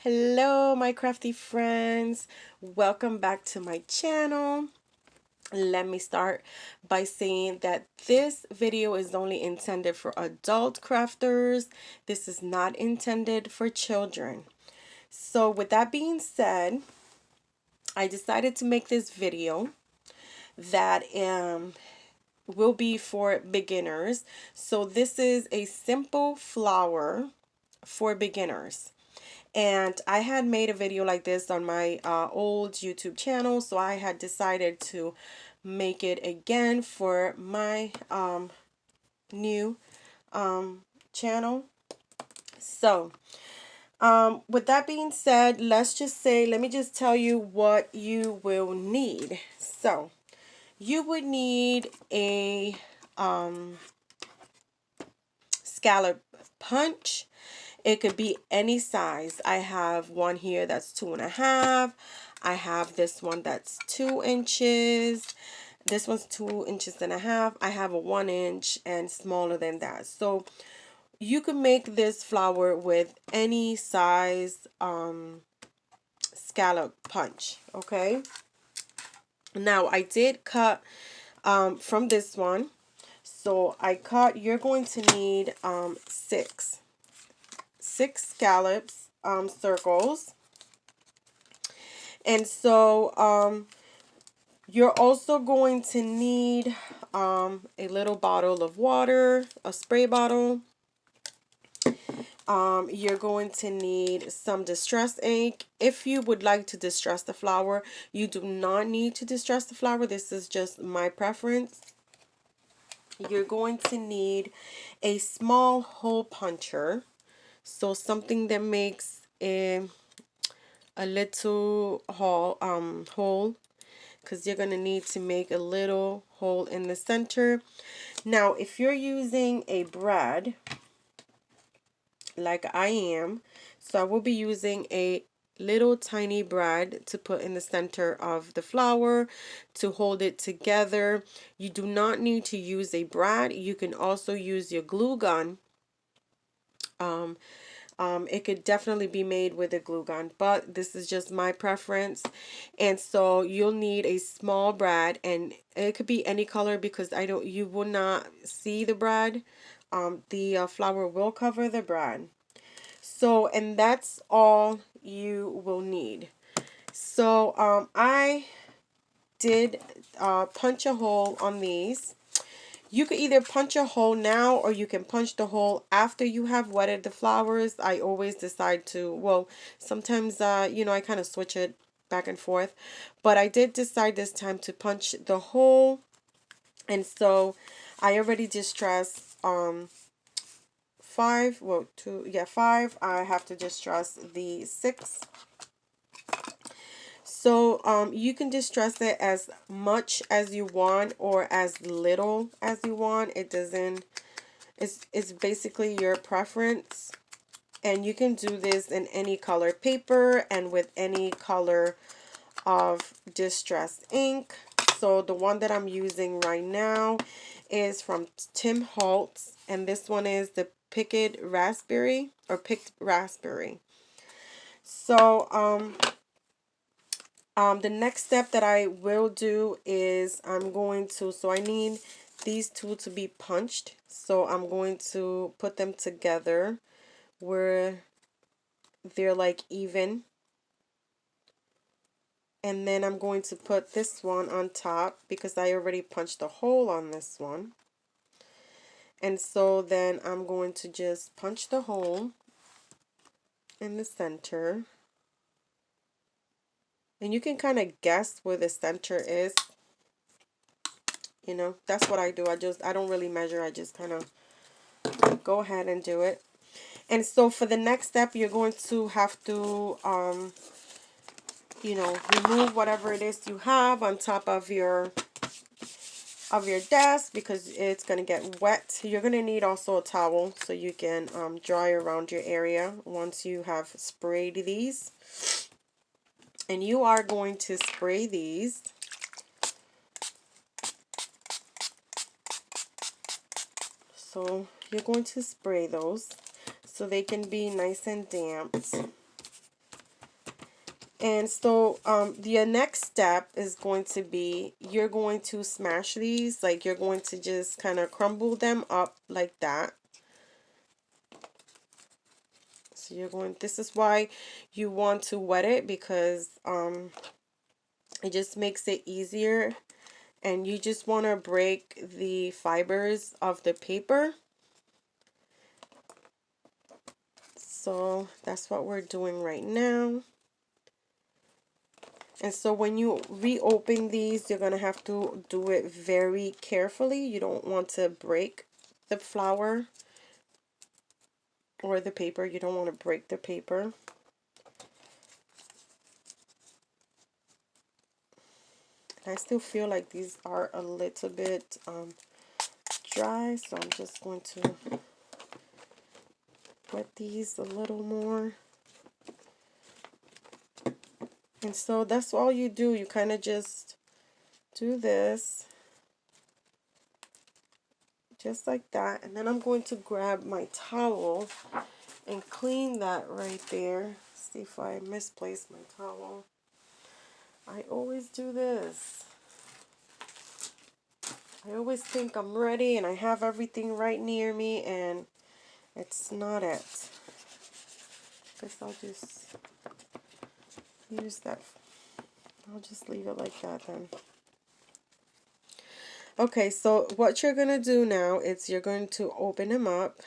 Hello, my crafty friends. Welcome back to my channel. Let me start by saying that this video is only intended for adult crafters. This is not intended for children. So with that being said, I decided to make this video that will be for beginners. So this is a simple flower for beginners. And I had made a video like this on my old YouTube channel, so I had decided to make it again for my new channel. So with that being said, let me just tell you what you will need. So you would need a scallop punch. It could be any size. I have one here that's 2.5. I have this one that's 2 inches. This one's 2.5 inches. I have a 1 inch and smaller than that. So you can make this flower with any size scallop punch. Okay. Now I did cut from this one. So you're going to need six scallops circles. And so you're also going to need a little bottle of water, a spray bottle. You're going to need some distress ink. If you would like to distress the flower, you do not need to distress the flower. This is just my preference. You're going to need a small hole puncher. So something that makes a little hole, because you're going to need to make a little hole in the center. Now, if you're using a brad, like I am, so I will be using a little tiny brad to put in the center of the flower to hold it together. You do not need to use a brad. You can also use your glue gun. It could definitely be made with a glue gun, but this is just my preference. And so you'll need a small brad, and it could be any color because you will not see the brad. The flower will cover the brad. So, and that's all you will need. So I did punch a hole on these. You could either punch a hole now, or you can punch the hole after you have wetted the flowers. I always decide to, well, sometimes, I kind of switch it back and forth. But I did decide this time to punch the hole. And so I already distressed five. I have to distress the six. So you can distress it as much as you want or as little as you want. It's basically your preference. And you can do this in any color paper and with any color of distress ink. So the one that I'm using right now is from Tim Holtz, and this one is the picked raspberry. So the next step that I will do is so I need these two to be punched. So I'm going to put them together where they're like even. And then I'm going to put this one on top because I already punched a hole on this one. And so then I'm going to just punch the hole in the center. And you can kind of guess where the center is. That's what I do. I don't really measure. I just kind of go ahead and do it. And so for the next step, you're going to have to, remove whatever it is you have on top of your desk because it's going to get wet. You're going to need also a towel so you can dry around your area once you have sprayed these. And you are going to spray these. So you're going to spray those so they can be nice and damp. And so the next step is going to be, you're going to smash these, like you're going to just kind of crumble them up like that. So you're going, this is why you want to wet it, because it just makes it easier, and you just want to break the fibers of the paper. So that's what we're doing right now. And so when you reopen these, you're going to have to do it very carefully. You don't want to break the flour or the paper. You don't want to break the paper. I still feel like these are a little bit dry, so I'm just going to wet these a little more. And so that's all you do. You kind of just do this, just like that. And then I'm going to grab my towel and clean that right there. See if I misplaced my towel. I always do this. I always think I'm ready and I have everything right near me, and it's not it. Guess I'll just use that. I'll just leave it like that then. Okay, so what you're going to do now is you're going to open them up.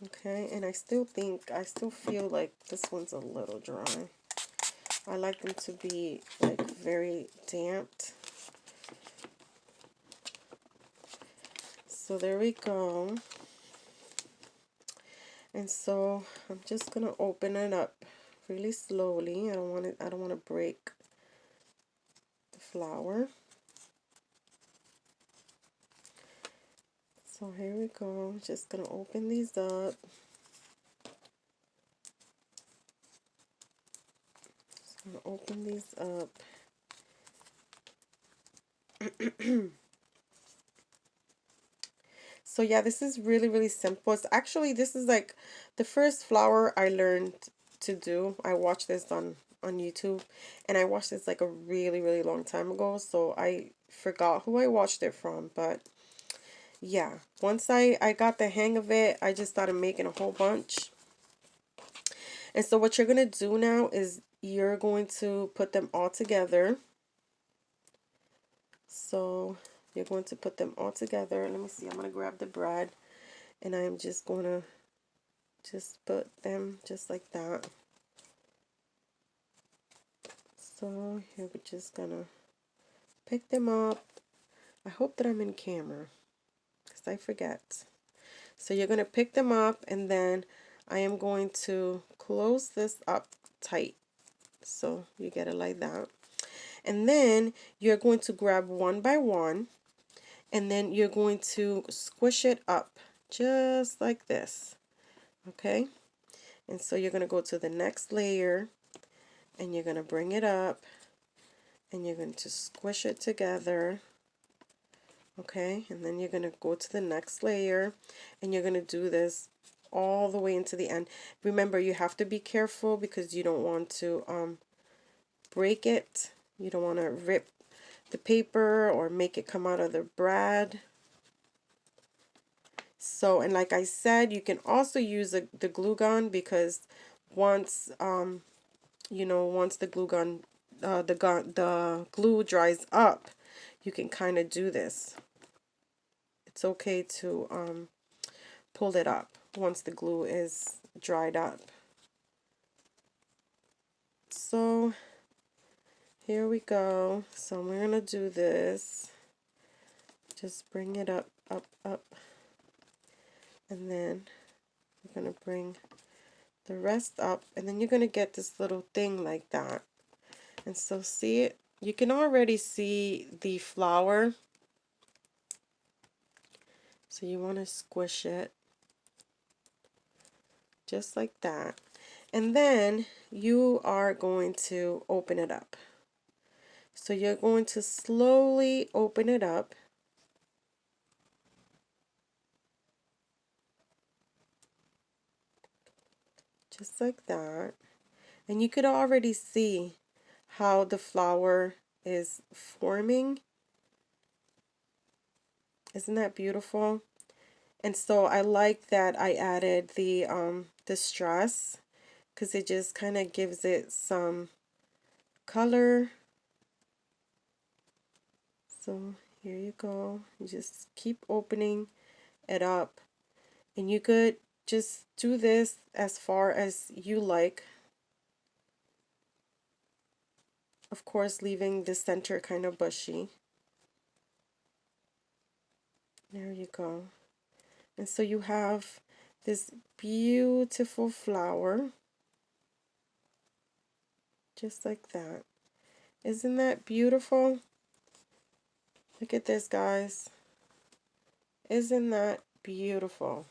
Okay, and I still feel like this one's a little dry. I like them to be like very damped. So there we go. And so I'm just gonna open it up really slowly. I don't want to break the flour. So here we go. I'm just gonna open these up. Just gonna open these up. So yeah, this is really, really simple. It's actually, this is like the first flour I learned to do. I watched this on YouTube, and I watched this like a really, really long time ago. So I forgot who I watched it from, but yeah, once I got the hang of it, I just started making a whole bunch. And so what you're going to do now is you're going to put them all together. So you're going to put them all together. Let me see. I'm going to grab the bread, and I'm just going to just put them just like that. So here we're just going to pick them up. I hope that I'm in camera, because I forget. So you're going to pick them up, and then I am going to close this up tight. So you get it like that. And then you're going to grab one by one, and then you're going to squish it up just like this. Okay? And so you're going to go to the next layer, and you're going to bring it up, and you're going to squish it together. Okay? And then you're going to go to the next layer, and you're going to do this all the way into the end. Remember, you have to be careful because you don't want to break it. You don't want to rip the paper or make it come out of the bread. So, and like I said, you can also use the glue gun, because once you know, once the glue gun the glue dries up, you can kind of do this. It's okay to pull it up once the glue is dried up. So here we go. So we're gonna do this. Just bring it up, up, up. And then you're going to bring the rest up, and then you're going to get this little thing like that. And so see it? You can already see the flour. So you want to squish it just like that. And then you are going to open it up. So you're going to slowly open it up. just like that. And you could already see how the flower is forming. Isn't that beautiful? And so I like that I added the strass because it just kind of gives it some color. So here you go. You just keep opening it up. And you could just do this as far as you like. Of course, leaving the center kind of bushy. There you go. And so you have this beautiful flower. Just like that. Isn't that beautiful? Look at this, guys. Isn't that beautiful?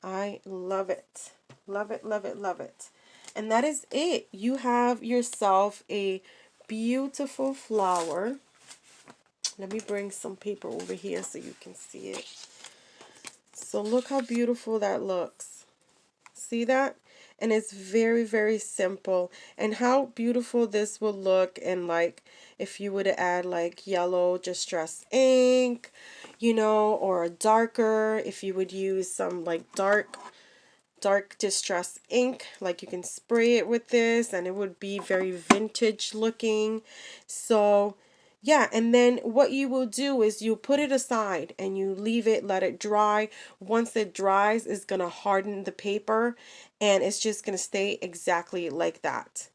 I love it. Love it, love it, love it. And that is it. You have yourself a beautiful flower. Let me bring some paper over here so you can see it. So look how beautiful that looks. See that? And it's very, very simple. And how beautiful this will look, and like if you were to add like yellow distress ink, you know, or a darker, if you would use some like dark distress ink, like you can spray it with this and it would be very vintage looking. So yeah, and then what you will do is you put it aside and you leave it, let it dry. Once it dries, it's going to harden the paper and it's just going to stay exactly like that.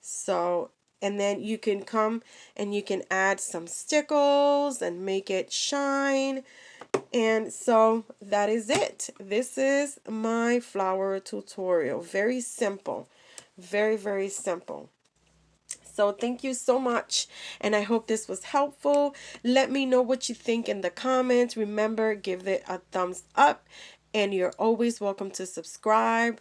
So, and then you can come and you can add some stickles and make it shine. And so that is it. This is my flower tutorial. Very simple. Very, very simple. So thank you so much, and I hope this was helpful. Let me know what you think in the comments. Remember, give it a thumbs up, and you're always welcome to subscribe.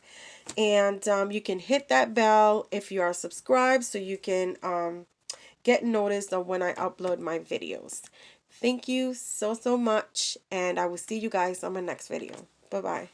And you can hit that bell if you are subscribed so you can get noticed of when I upload my videos. Thank you so, so much, and I will see you guys on my next video. Bye-bye.